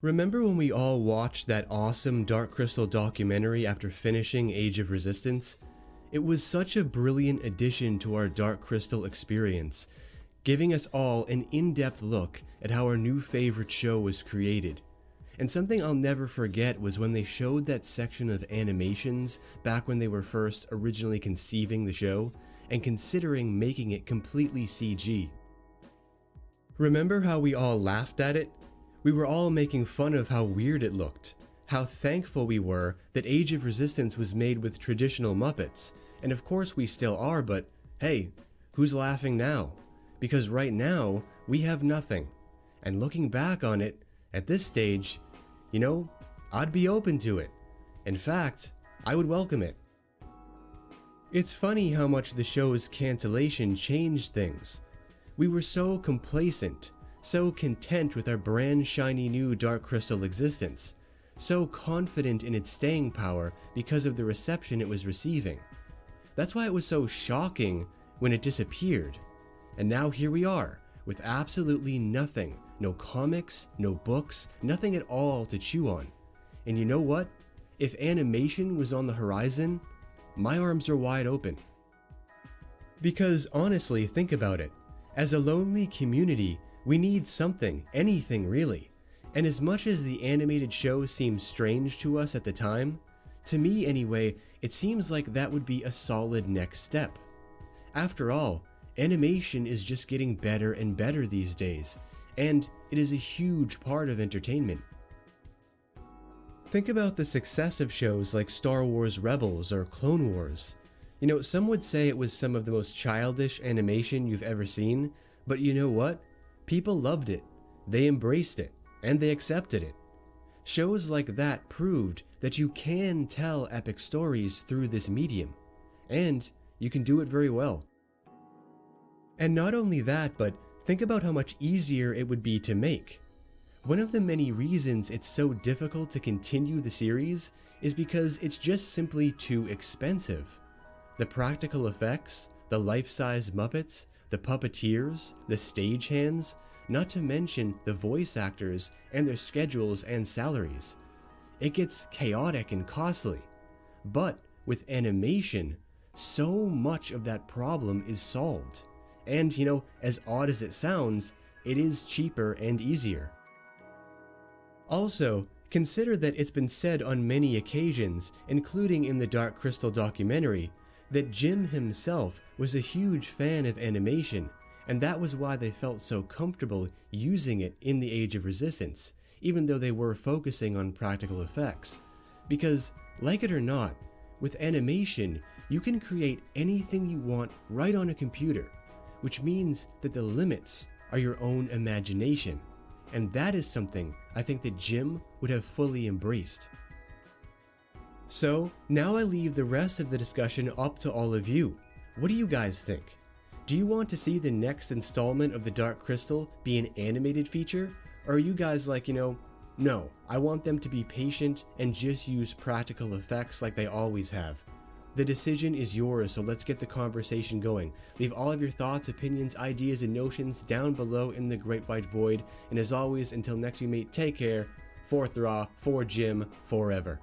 Remember when we all watched that awesome Dark Crystal documentary after finishing Age of Resistance? It was such a brilliant addition to our Dark Crystal experience, giving us all an in-depth look at how our new favorite show was created. And something I'll never forget was when they showed that section of animations back when they were first originally conceiving the show and considering making it completely CG. Remember how we all laughed at it? We were all making fun of how weird it looked, how thankful we were that Age of Resistance was made with traditional Muppets, and of course we still are, but hey, who's laughing now? Because right now, we have nothing. And looking back on it, at this stage, I'd be open to it. In fact, I would welcome it. It's funny how much the show's cancellation changed things. We were so complacent, so content with our brand shiny new Dark Crystal existence, so confident in its staying power because of the reception it was receiving. That's why it was so shocking when it disappeared. And now here we are, with absolutely nothing, no comics, no books, nothing at all to chew on. And you know what? If animation was on the horizon, my arms are wide open. Because honestly, think about it. As a lonely community, we need something, anything really. And as much as the animated show seems strange to us at the time, to me anyway, it seems like that would be a solid next step. After all, animation is just getting better and better these days, and it is a huge part of entertainment. Think about the success of shows like Star Wars Rebels or Clone Wars. Some would say it was some of the most childish animation you've ever seen, but you know what? People loved it, they embraced it, and they accepted it. Shows like that proved that you can tell epic stories through this medium, and you can do it very well. And not only that, but think about how much easier it would be to make. One of the many reasons it's so difficult to continue the series is because it's just simply too expensive. The practical effects, the life-size Muppets, the puppeteers, the stagehands, not to mention the voice actors and their schedules and salaries. It gets chaotic and costly. But with animation, so much of that problem is solved. And, as odd as it sounds, it is cheaper and easier. Also, consider that it's been said on many occasions, including in the Dark Crystal documentary, that Jim himself was a huge fan of animation, and that was why they felt so comfortable using it in the Age of Resistance, even though they were focusing on practical effects. Because, like it or not, with animation, you can create anything you want right on a computer, which means that the limits are your own imagination, and that is something I think that Jim would have fully embraced. So, now I leave the rest of the discussion up to all of you. What do you guys think? Do you want to see the next installment of the Dark Crystal be an animated feature? Or are you guys like, no, I want them to be patient and just use practical effects like they always have? The decision is yours, so let's get the conversation going. Leave all of your thoughts, opinions, ideas, and notions down below in the great white void. And as always, until next we meet, take care. For Thra, for Jim, forever.